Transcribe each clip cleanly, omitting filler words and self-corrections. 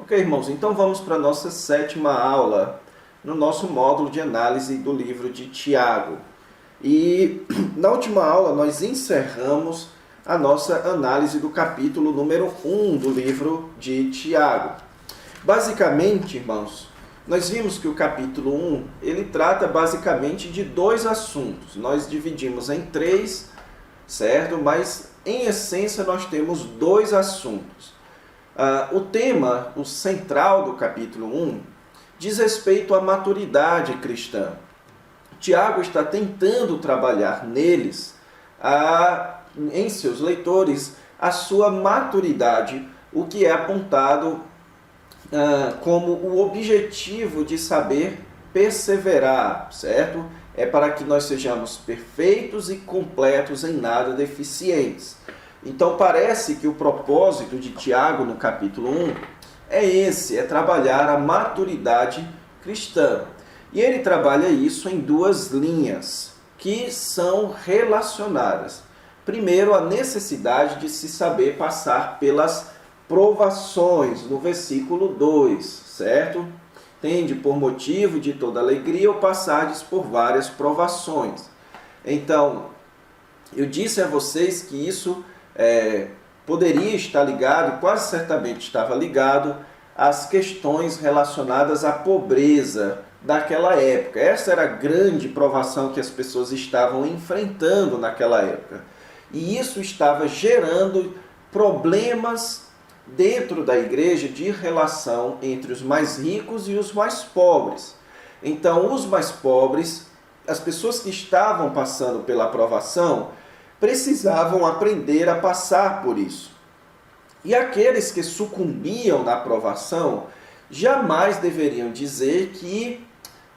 Ok, irmãos, então vamos para a nossa 7ª aula, no nosso módulo de análise do livro de Tiago. E na última aula nós encerramos a nossa análise do capítulo número 1 do livro de Tiago. Basicamente, irmãos, nós vimos que o capítulo 1, ele trata basicamente de 2 assuntos. Nós dividimos em 3, certo? Mas, em essência, nós temos 2 assuntos. O tema, o central do capítulo 1, diz respeito à maturidade cristã. Tiago está tentando trabalhar neles, em seus leitores, a sua maturidade, o que é apontado como o objetivo de saber perseverar, certo? É para que nós sejamos perfeitos e completos, em nada deficientes. Então parece que o propósito de Tiago no capítulo 1 é esse, é trabalhar a maturidade cristã. E ele trabalha isso em 2 linhas que são relacionadas. Primeiro, a necessidade de se saber passar pelas provações, no versículo 2, certo? Tende por motivo de toda alegria ou passardes por várias provações. Então, eu disse a vocês que isso poderia estar ligado, quase certamente estava ligado, às questões relacionadas à pobreza daquela época. Essa era a grande provação que as pessoas estavam enfrentando naquela época. E isso estava gerando problemas dentro da igreja de relação entre os mais ricos e os mais pobres. Então, os mais pobres, as pessoas que estavam passando pela provação, precisavam aprender a passar por isso. E aqueles que sucumbiam na provação jamais deveriam dizer que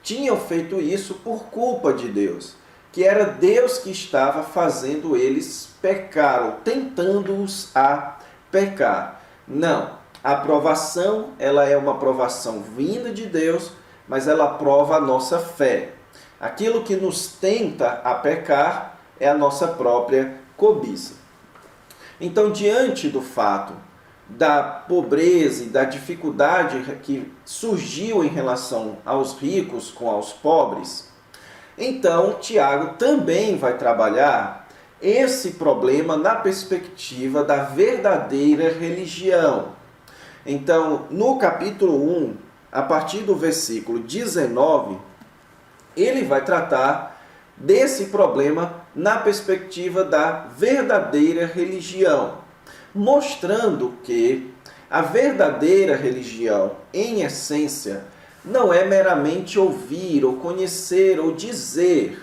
tinham feito isso por culpa de Deus, que era Deus que estava fazendo eles pecar, ou tentando-os a pecar. Não, a provação, ela é uma provação vinda de Deus, mas ela prova a nossa fé. Aquilo que nos tenta a pecar é a nossa própria cobiça. Então, diante do fato da pobreza e da dificuldade que surgiu em relação aos ricos com aos pobres, então Tiago também vai trabalhar esse problema na perspectiva da verdadeira religião. Então, no capítulo 1, a partir do versículo 19, ele vai tratar desse problema na perspectiva da verdadeira religião, mostrando que a verdadeira religião, em essência, não é meramente ouvir, ou conhecer, ou dizer,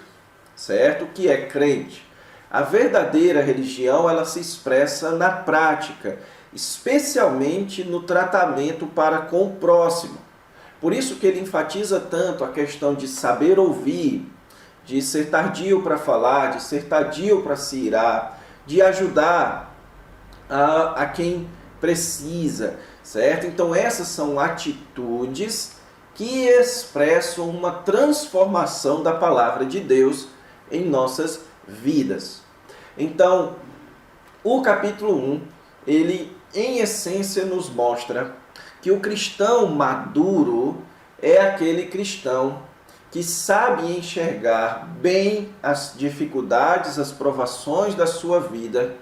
certo? Que é crente. A verdadeira religião, ela se expressa na prática, especialmente no tratamento para com o próximo. Por isso que ele enfatiza tanto a questão de saber ouvir, de ser tardio para falar, de ser tardio para se irar, de ajudar a quem precisa, certo? Então essas são atitudes que expressam uma transformação da palavra de Deus em nossas vidas. Então, o capítulo 1, ele em essência nos mostra que o cristão maduro é aquele cristão que sabe enxergar bem as dificuldades, as provações da sua vida,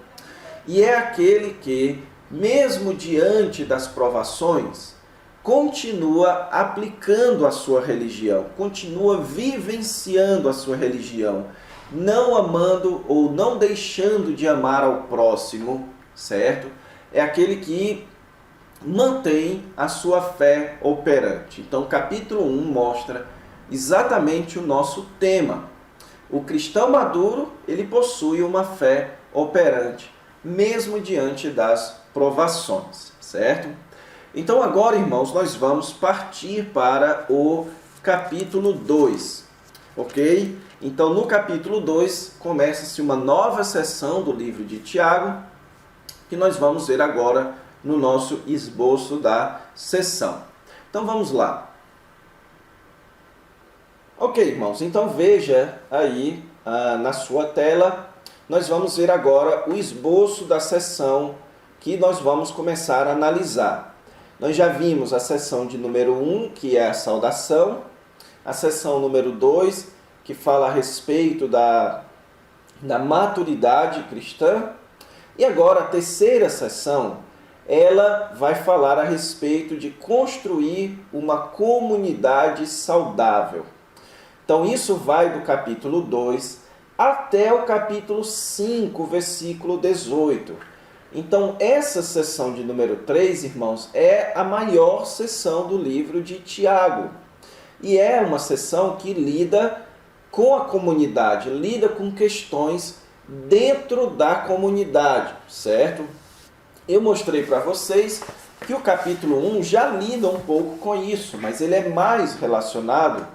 e é aquele que, mesmo diante das provações, continua aplicando a sua religião, continua vivenciando a sua religião, não amando ou não deixando de amar ao próximo, certo? É aquele que mantém a sua fé operante. Então, o capítulo 1 mostra exatamente o nosso tema. O cristão maduro, ele possui uma fé operante, mesmo diante das provações, certo? Então agora, irmãos, nós vamos partir para o capítulo 2, ok? Então no capítulo 2 começa-se uma nova sessão do livro de Tiago, que nós vamos ver agora no nosso esboço da sessão. Então vamos lá. Ok, irmãos, então veja aí na sua tela, nós vamos ver agora o esboço da sessão que nós vamos começar a analisar. Nós já vimos a seção de número 1, que é a saudação, a seção número 2, que fala a respeito da maturidade cristã, e agora a terceira seção, ela vai falar a respeito de construir uma comunidade saudável. Então isso vai do capítulo 2 até o capítulo 5, versículo 18. Então, essa sessão de número 3, irmãos, é a maior sessão do livro de Tiago. E é uma sessão que lida com a comunidade, lida com questões dentro da comunidade, certo? Eu mostrei para vocês que o capítulo 1 já lida um pouco com isso, mas ele é mais relacionado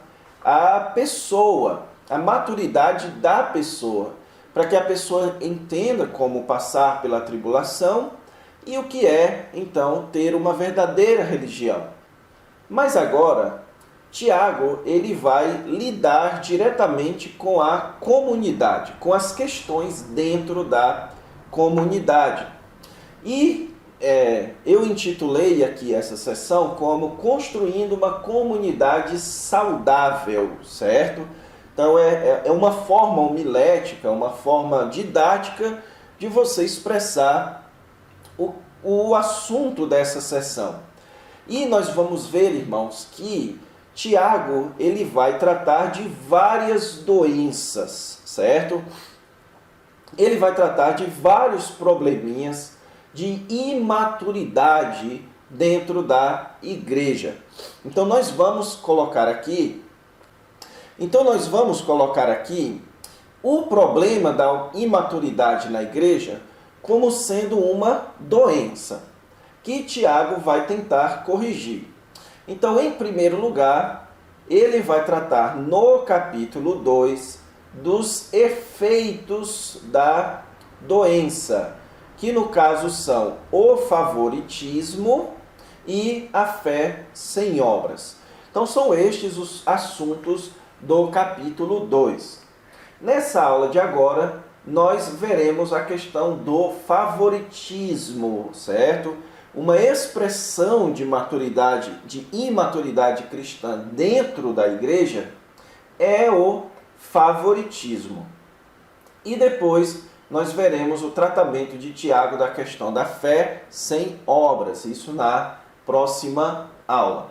à pessoa, à maturidade da pessoa, para que a pessoa entenda como passar pela tribulação e o que é, então, ter uma verdadeira religião. Mas agora, Tiago, ele vai lidar diretamente com a comunidade, com as questões dentro da comunidade. E eu intitulei aqui essa sessão como Construindo uma Comunidade Saudável, certo? Então é uma forma homilética, uma forma didática de você expressar o assunto dessa sessão. E nós vamos ver, irmãos, que Tiago ele vai tratar de várias doenças, certo? Ele vai tratar de vários probleminhas de imaturidade dentro da igreja. Então nós vamos colocar aqui o problema da imaturidade na igreja como sendo uma doença que Tiago vai tentar corrigir. Então, em primeiro lugar, ele vai tratar no capítulo 2 dos efeitos da doença, que no caso são o favoritismo e a fé sem obras. Então, são estes os assuntos do capítulo 2. Nessa aula de agora, nós veremos a questão do favoritismo, certo? Uma expressão de maturidade, de imaturidade cristã dentro da igreja é o favoritismo. E depois nós veremos o tratamento de Tiago da questão da fé sem obras, isso na próxima aula.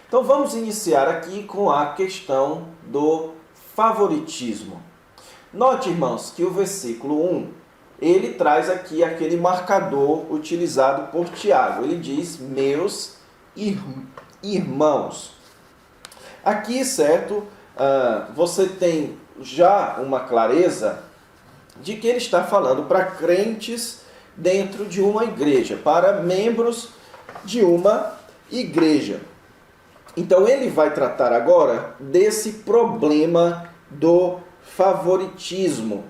Então vamos iniciar aqui com a questão do favoritismo. Note, irmãos, que o versículo 1, ele traz aqui aquele marcador utilizado por Tiago. Ele diz, meus irmãos. Aqui, certo, você tem já uma clareza de que ele está falando para crentes dentro de uma igreja, para membros de uma igreja. Então ele vai tratar agora desse problema do favoritismo.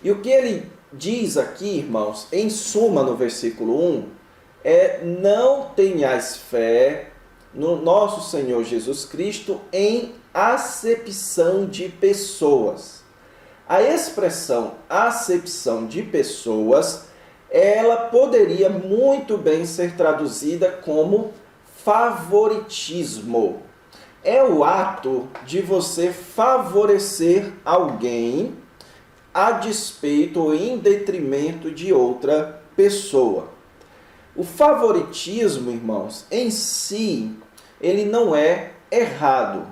E o que ele diz aqui, irmãos, em suma no versículo 1, é: não tenhais fé no nosso Senhor Jesus Cristo em acepção de pessoas. A expressão acepção de pessoas, ela poderia muito bem ser traduzida como favoritismo. É o ato de você favorecer alguém a despeito ou em detrimento de outra pessoa. O favoritismo, irmãos, em si, ele não é errado.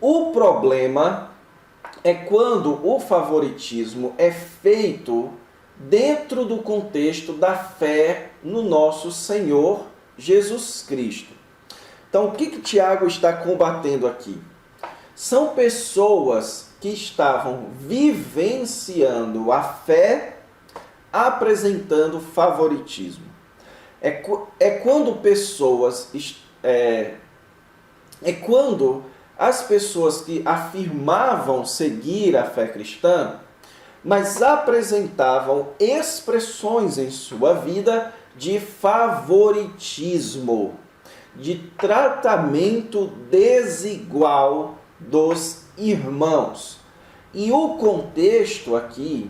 O problema é quando o favoritismo é feito dentro do contexto da fé no nosso Senhor Jesus Cristo. Então, o que Tiago está combatendo aqui? São pessoas que estavam vivenciando a fé apresentando favoritismo. É quando as pessoas que afirmavam seguir a fé cristã, mas apresentavam expressões em sua vida de favoritismo, de tratamento desigual dos irmãos. E o contexto aqui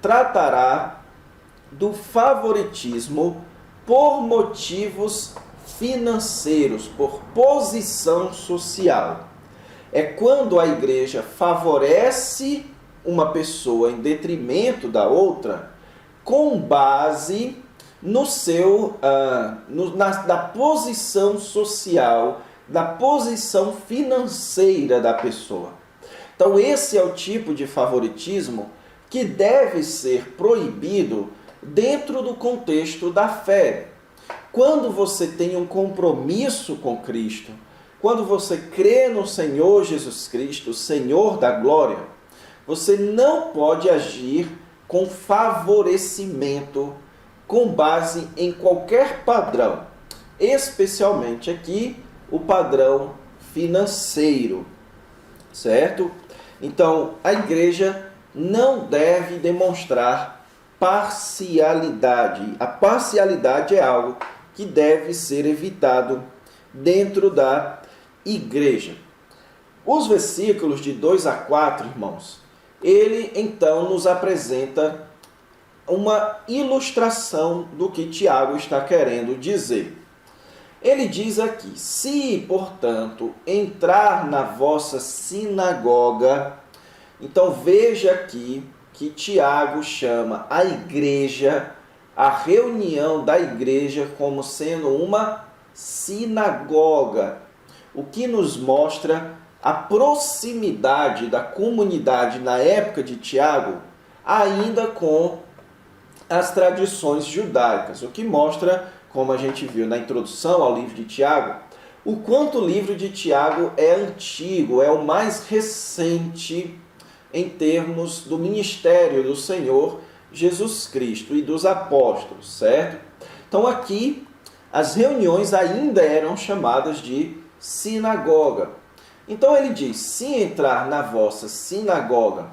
tratará do favoritismo por motivos financeiros, por posição social. É quando a igreja favorece uma pessoa em detrimento da outra, com base no seu, da posição social, da posição financeira da pessoa. Então esse é o tipo de favoritismo que deve ser proibido dentro do contexto da fé. Quando você tem um compromisso com Cristo, quando você crê no Senhor Jesus Cristo, Senhor da glória, você não pode agir com favorecimento com base em qualquer padrão, especialmente aqui o padrão financeiro, certo? Então, a igreja não deve demonstrar parcialidade. A parcialidade é algo que deve ser evitado dentro da igreja. Os versículos de 2 a 4, irmãos, ele então nos apresenta uma ilustração do que Tiago está querendo dizer. Ele diz aqui: se, portanto, entrar na vossa sinagoga. Então veja aqui que Tiago chama a igreja, a reunião da igreja, como sendo uma sinagoga, o que nos mostra a proximidade da comunidade na época de Tiago, ainda com as tradições judaicas, o que mostra, como a gente viu na introdução ao livro de Tiago, o quanto o livro de Tiago é antigo, é o mais recente em termos do ministério do Senhor Jesus Cristo e dos apóstolos, certo? Então aqui as reuniões ainda eram chamadas de sinagoga. Então ele diz: se entrar na vossa sinagoga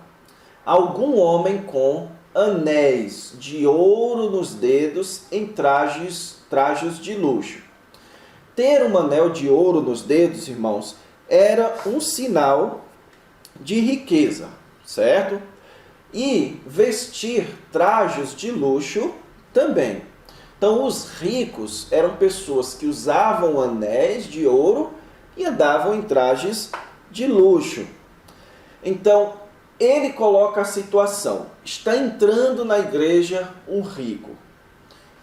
algum homem com anéis de ouro nos dedos em trajes de luxo. Ter um anel de ouro nos dedos, irmãos, era um sinal de riqueza, certo? E vestir trajes de luxo também. Então, os ricos eram pessoas que usavam anéis de ouro e andavam em trajes de luxo. Então, ele coloca a situação: está entrando na igreja um rico,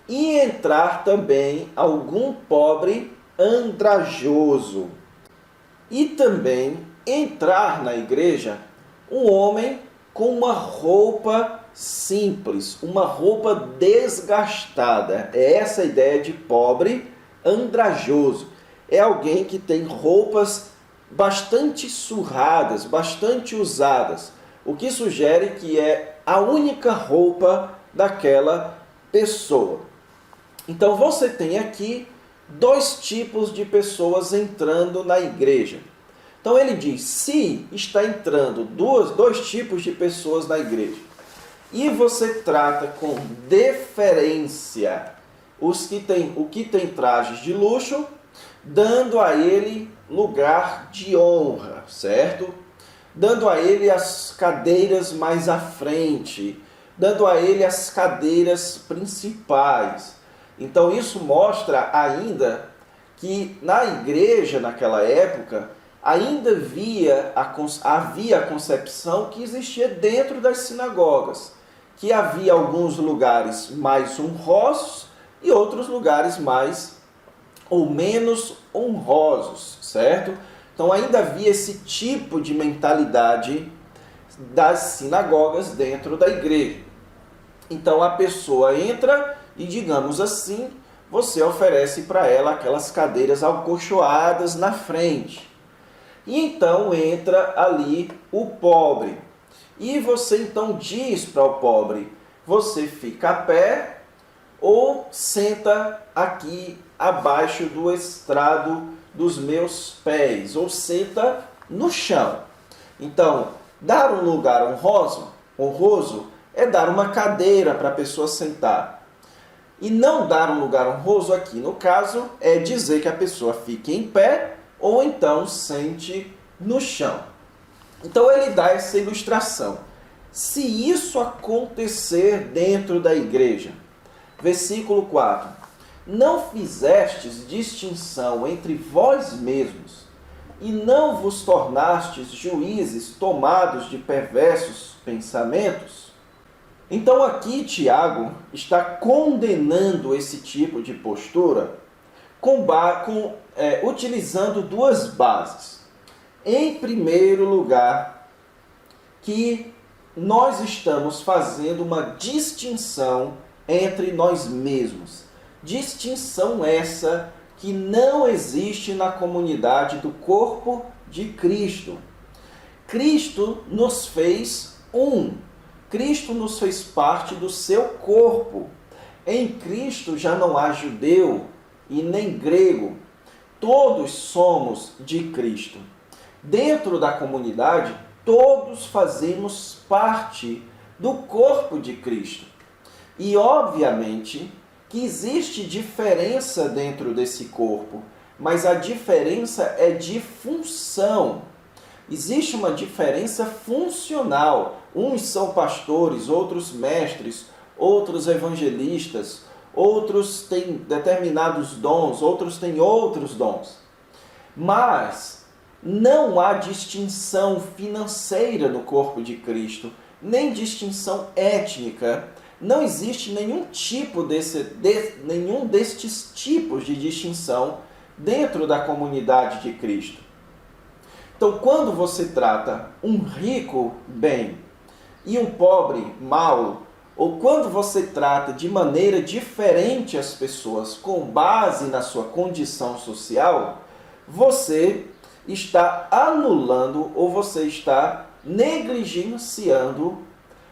e entrar também algum pobre andrajoso, e também entrar na igreja um homem com uma roupa simples, uma roupa desgastada. É essa a ideia de pobre andrajoso. É alguém que tem roupas bastante surradas, bastante usadas, o que sugere que é a única roupa daquela pessoa. Então você tem aqui dois tipos de pessoas entrando na igreja. Então ele diz: se está entrando dois tipos de pessoas na igreja, e você trata com deferência o que tem trajes de luxo, dando a ele lugar de honra, certo? Dando a ele as cadeiras mais à frente, dando a ele as cadeiras principais. Então isso mostra ainda que na igreja naquela época ainda havia a concepção que existia dentro das sinagogas, que havia alguns lugares mais honrosos e outros lugares mais ou menos honrosos, certo? Então ainda havia esse tipo de mentalidade das sinagogas dentro da igreja. Então a pessoa entra e, digamos assim, você oferece para ela aquelas cadeiras acolchoadas na frente. E então entra ali o pobre. E você então diz para o pobre: você fica a pé ou senta aqui abaixo do estrado dos meus pés, ou senta no chão. Então, dar um lugar honroso é dar uma cadeira para a pessoa sentar. E não dar um lugar honroso aqui, no caso, é dizer que a pessoa fique em pé ou então sente no chão. Então ele dá essa ilustração. Se isso acontecer dentro da igreja, versículo 4, não fizestes distinção entre vós mesmos, e não vos tornastes juízes tomados de perversos pensamentos? Então aqui Tiago está condenando esse tipo de postura utilizando duas bases. Em primeiro lugar, que nós estamos fazendo uma distinção entre nós mesmos. Distinção essa que não existe na comunidade do corpo de Cristo. Cristo nos fez um. Cristo nos fez parte do seu corpo. Em Cristo já não há judeu e nem grego. Todos somos de Cristo. Dentro da comunidade, todos fazemos parte do corpo de Cristo. E, obviamente, que existe diferença dentro desse corpo, mas a diferença é de função. Existe uma diferença funcional. Uns são pastores, outros mestres, outros evangelistas, outros têm determinados dons, outros têm outros dons. Mas não há distinção financeira no corpo de Cristo, nem distinção étnica. Não existe nenhum destes tipos de distinção dentro da comunidade de Cristo. Então, quando você trata um rico bem e um pobre mal, ou quando você trata de maneira diferente as pessoas com base na sua condição social, você está anulando ou você está negligenciando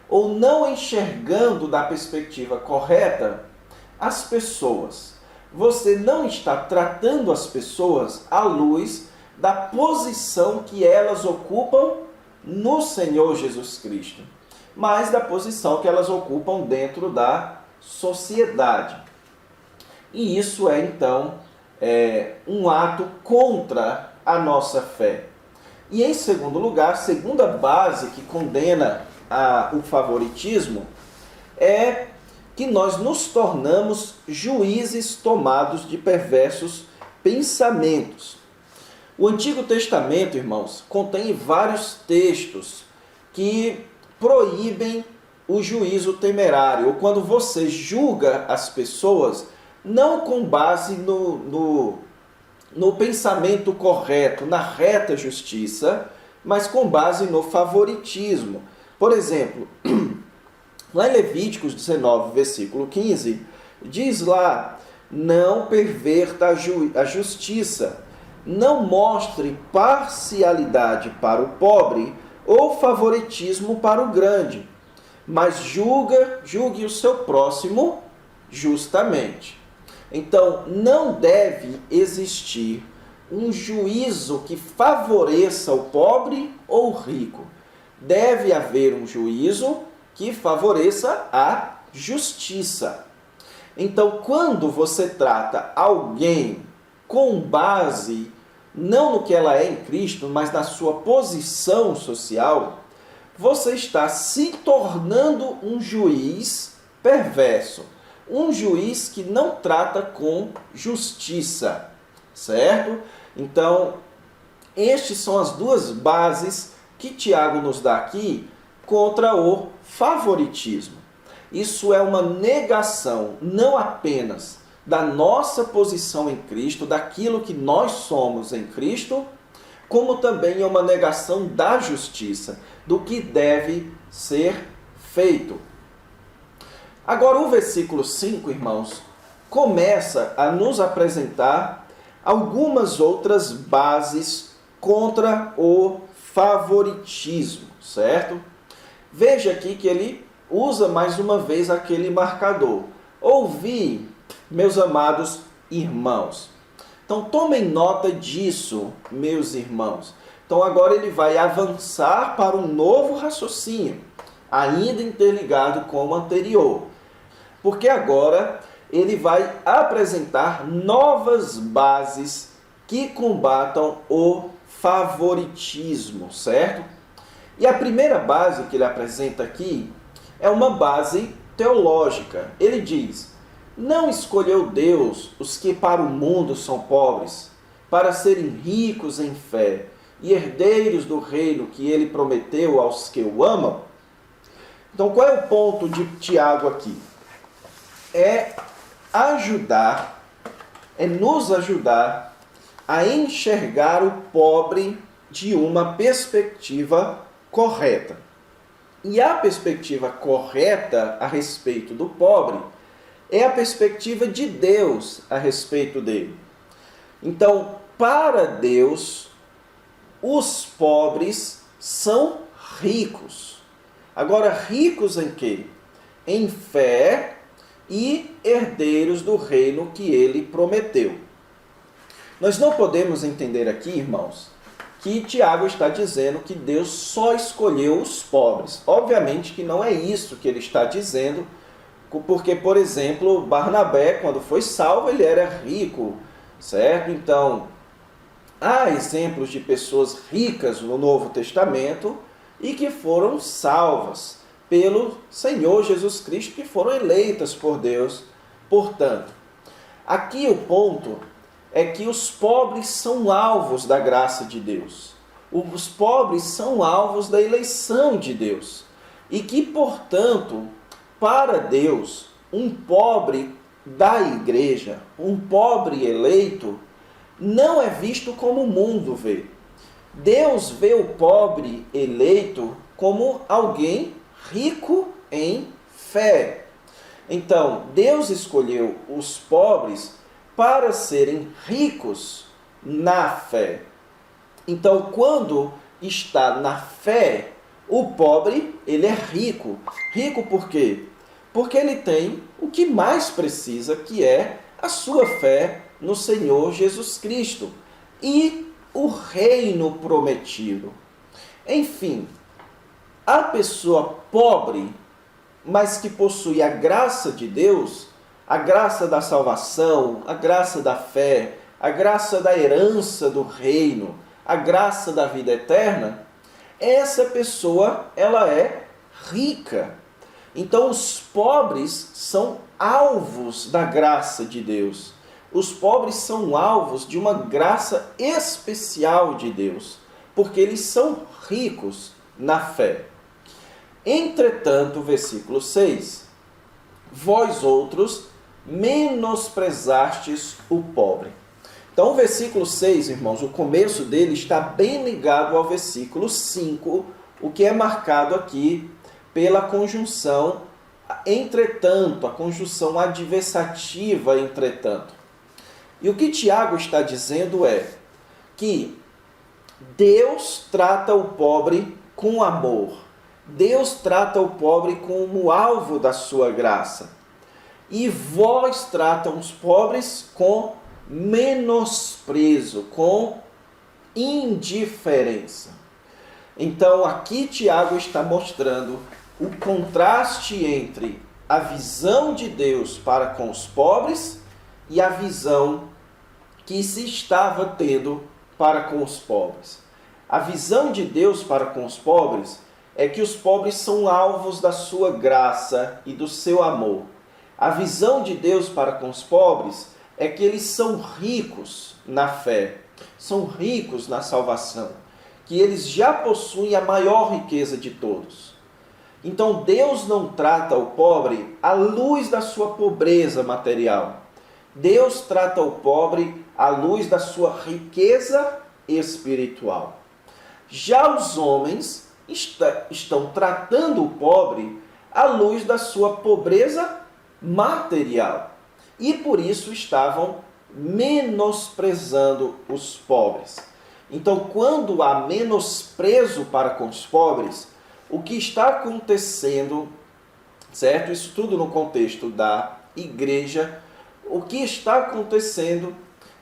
ou não enxergando da perspectiva correta as pessoas. Você não está tratando as pessoas à luz da posição que elas ocupam no Senhor Jesus Cristo, mas da posição que elas ocupam dentro da sociedade. E isso é, então, um ato contra a nossa fé. E, em segundo lugar, a segunda base que condena o favoritismo é que nós nos tornamos juízes tomados de perversos pensamentos. O Antigo Testamento, irmãos, contém vários textos que proíbem o juízo temerário, ou quando você julga as pessoas não com base no pensamento correto, na reta justiça, mas com base no favoritismo. Por exemplo, lá em Levíticos 19, versículo 15, diz lá: não perverta a justiça, não mostre parcialidade para o pobre ou favoritismo para o grande, mas julgue o seu próximo justamente. Então, não deve existir um juízo que favoreça o pobre ou o rico. Deve haver um juízo que favoreça a justiça. Então, quando você trata alguém com base não no que ela é em Cristo, mas na sua posição social, você está se tornando um juiz perverso. Um juiz que não trata com justiça, certo? Então, estas são as duas bases que Tiago nos dá aqui contra o favoritismo. Isso é uma negação, não apenas da nossa posição em Cristo, daquilo que nós somos em Cristo, como também é uma negação da justiça, do que deve ser feito. Agora, o versículo 5, irmãos, começa a nos apresentar algumas outras bases contra o favoritismo, certo? Veja aqui que ele usa mais uma vez aquele marcador. Ouvi, meus amados irmãos. Então, tomem nota disso, meus irmãos. Então, agora ele vai avançar para um novo raciocínio, ainda interligado com o anterior. Porque agora ele vai apresentar novas bases que combatam o favoritismo, certo? E a primeira base que ele apresenta aqui é uma base teológica. Ele diz: Não escolheu Deus os que para o mundo são pobres, para serem ricos em fé e herdeiros do reino que ele prometeu aos que o amam? Então, qual é o ponto de Tiago aqui? É nos ajudar a enxergar o pobre de uma perspectiva correta. E a perspectiva correta a respeito do pobre é a perspectiva de Deus a respeito dele. Então, para Deus, os pobres são ricos. Agora, ricos em quê? Em fé e herdeiros do reino que ele prometeu. Nós não podemos entender aqui, irmãos, que Tiago está dizendo que Deus só escolheu os pobres. Obviamente que não é isso que ele está dizendo, porque, por exemplo, Barnabé, quando foi salvo, ele era rico, certo? Então, há exemplos de pessoas ricas no Novo Testamento e que foram salvas pelo Senhor Jesus Cristo, que foram eleitas por Deus. Portanto, aqui o ponto é que os pobres são alvos da graça de Deus. Os pobres são alvos da eleição de Deus. E que, portanto, para Deus, um pobre da igreja, um pobre eleito, não é visto como o mundo vê. Deus vê o pobre eleito como alguém rico em fé. Então, Deus escolheu os pobres para serem ricos na fé. Então, quando está na fé, o pobre, ele é rico. Rico por quê? Porque ele tem o que mais precisa, que é a sua fé no Senhor Jesus Cristo e o reino prometido. Enfim, a pessoa pobre, mas que possui a graça de Deus, a graça da salvação, a graça da fé, a graça da herança do reino, a graça da vida eterna, essa pessoa, ela é rica. Então, os pobres são alvos da graça de Deus. Os pobres são alvos de uma graça especial de Deus, porque eles são ricos na fé. Entretanto, versículo 6, vós outros menosprezastes o pobre. Então, o versículo 6, irmãos, o começo dele está bem ligado ao versículo 5, o que é marcado aqui pela conjunção entretanto, a conjunção adversativa entretanto. E o que Tiago está dizendo é que Deus trata o pobre com amor. Deus trata o pobre como alvo da sua graça. E vós tratam os pobres com menosprezo, com indiferença. Então, aqui Tiago está mostrando o contraste entre a visão de Deus para com os pobres e a visão que se estava tendo para com os pobres. A visão de Deus para com os pobres é que os pobres são alvos da sua graça e do seu amor. A visão de Deus para com os pobres é que eles são ricos na fé, são ricos na salvação, que eles já possuem a maior riqueza de todos. Então Deus não trata o pobre à luz da sua pobreza material. Deus trata o pobre à luz da sua riqueza espiritual. Já os homens estão tratando o pobre à luz da sua pobreza material. E por isso estavam menosprezando os pobres. Então, quando há menosprezo para com os pobres, o que está acontecendo, certo? Isso tudo no contexto da igreja, o que está acontecendo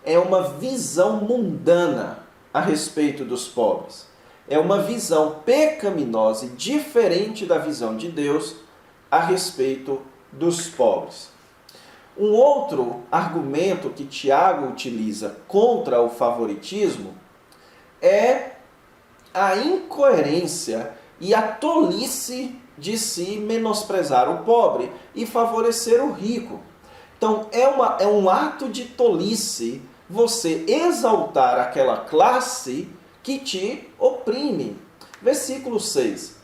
é uma visão mundana a respeito dos pobres. É uma visão pecaminosa e diferente da visão de Deus a respeito dos pobres. Um outro argumento que Tiago utiliza contra o favoritismo é a incoerência e a tolice de se menosprezar o pobre e favorecer o rico. Então é um ato de tolice você exaltar aquela classe que te oprime. Versículo 6.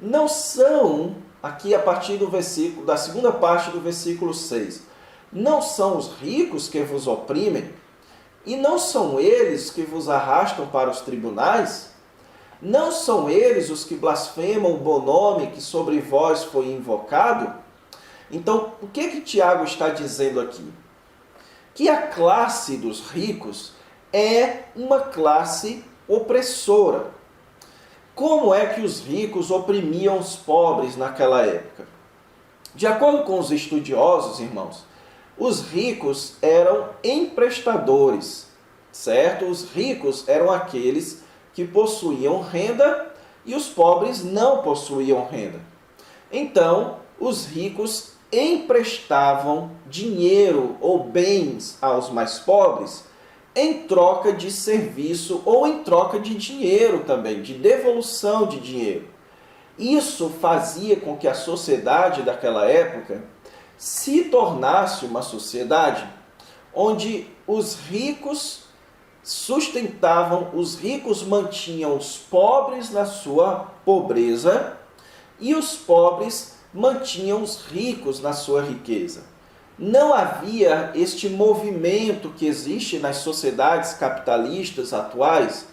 Não são, aqui a partir do versículo, da segunda parte do versículo 6, não são os ricos que vos oprimem, e não são eles que vos arrastam para os tribunais? Não são eles os que blasfemam o bom nome que sobre vós foi invocado? Então, o que Tiago está dizendo aqui? Que a classe dos ricos é uma classe opressora. Como é que os ricos oprimiam os pobres naquela época? De acordo com os estudiosos, irmãos, os ricos eram emprestadores, certo? Os ricos eram aqueles que possuíam renda e os pobres não possuíam renda. Então, os ricos emprestavam dinheiro ou bens aos mais pobres em troca de serviço ou em troca de dinheiro também, de devolução de dinheiro. Isso fazia com que a sociedade daquela época se tornasse uma sociedade onde os ricos sustentavam, os ricos mantinham os pobres na sua pobreza e os pobres mantinham os ricos na sua riqueza. Não havia este movimento que existe nas sociedades capitalistas atuais,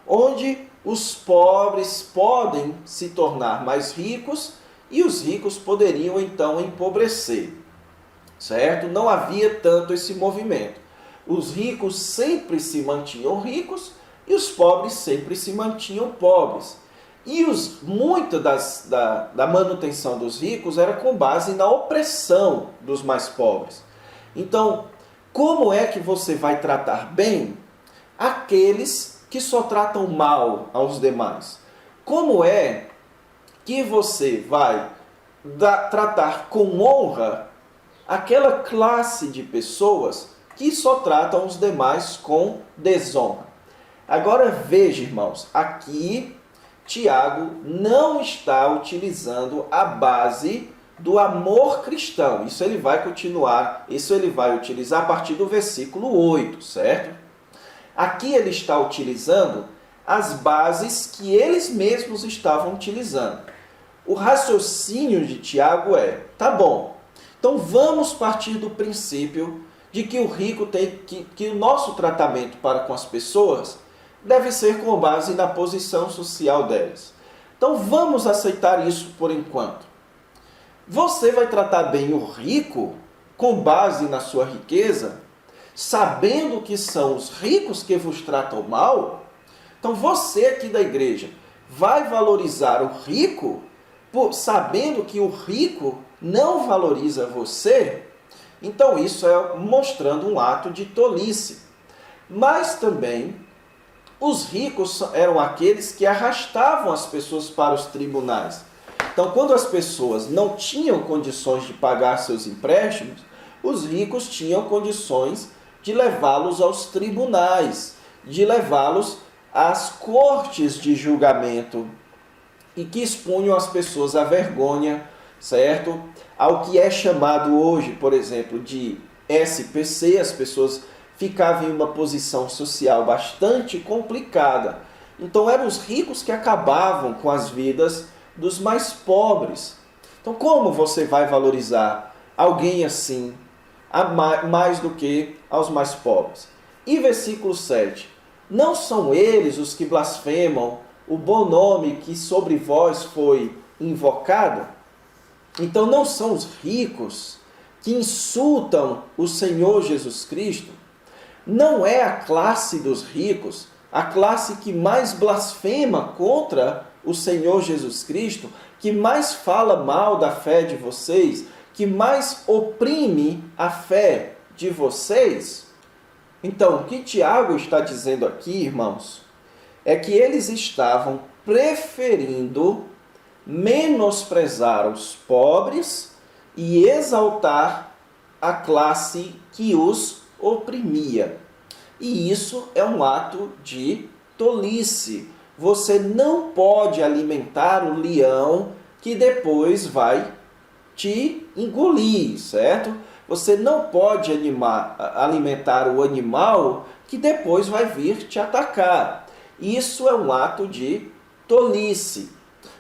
onde os pobres podem se tornar mais ricos e os ricos poderiam então empobrecer, certo? Não havia tanto esse movimento. Os ricos sempre se mantinham ricos e os pobres sempre se mantinham pobres. E muita da manutenção dos ricos era com base na opressão dos mais pobres. Então, como é que você vai tratar bem aqueles que só tratam mal aos demais? Como é que você vai tratar com honra aquela classe de pessoas que só tratam os demais com desonra? Agora veja, irmãos, aqui Tiago não está utilizando a base do amor cristão. Isso ele vai continuar, isso ele vai utilizar a partir do versículo 8, certo? Aqui ele está utilizando as bases que eles mesmos estavam utilizando. O raciocínio de Tiago é, tá bom, então vamos partir do princípio de que o rico tem que o nosso tratamento para com as pessoas deve ser com base na posição social delas. Então vamos aceitar isso por enquanto. Você vai tratar bem o rico com base na sua riqueza, sabendo que são os ricos que vos tratam mal? Então você aqui da igreja vai valorizar o rico sabendo que o rico não valoriza você? Então isso é mostrando um ato de tolice. Mas também os ricos eram aqueles que arrastavam as pessoas para os tribunais. Então, quando as pessoas não tinham condições de pagar seus empréstimos, os ricos tinham condições de levá-los aos tribunais, de levá-los às cortes de julgamento, e que expunham as pessoas à vergonha, certo? Ao que é chamado hoje, por exemplo, de SPC, as pessoas ficavam em uma posição social bastante complicada. Então eram os ricos que acabavam com as vidas dos mais pobres. Então como você vai valorizar alguém assim mais do que aos mais pobres? E versículo 7. Não são eles os que blasfemam o bom nome que sobre vós foi invocado? Então não são os ricos que insultam o Senhor Jesus Cristo? Não é a classe dos ricos, a classe que mais blasfema contra o Senhor Jesus Cristo, que mais fala mal da fé de vocês, que mais oprime a fé de vocês? Então, o que Tiago está dizendo aqui, irmãos, é que eles estavam preferindo menosprezar os pobres e exaltar a classe que os oprimia. E isso é um ato de tolice. Você não pode alimentar o leão que depois vai te engolir, certo? Você não pode alimentar o animal que depois vai vir te atacar. Isso é um ato de tolice.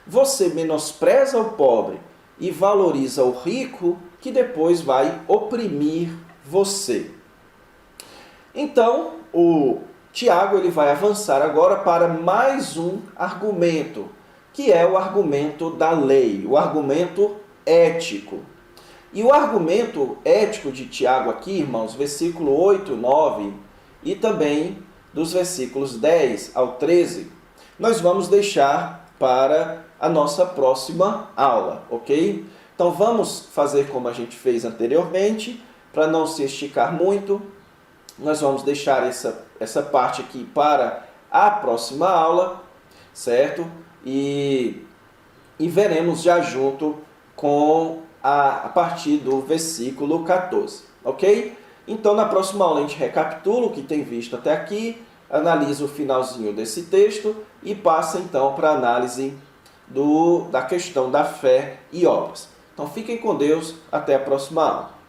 Você menospreza o pobre e valoriza o rico que depois vai oprimir você. Então, o Tiago ele vai avançar agora para mais um argumento, que é o argumento da lei, o argumento ético. E o argumento ético de Tiago aqui, irmãos, versículo 8, 9 e também dos versículos 10 ao 13, nós vamos deixar para a nossa próxima aula, ok? Então vamos fazer como a gente fez anteriormente, para não se esticar muito. Nós vamos deixar essa parte aqui para a próxima aula, certo? E veremos já junto com a partir do versículo 14, ok? Então, na próxima aula a gente recapitula o que tem visto até aqui, analisa o finalzinho desse texto e passa então para a análise da questão da fé e obras. Então, fiquem com Deus, até a próxima aula.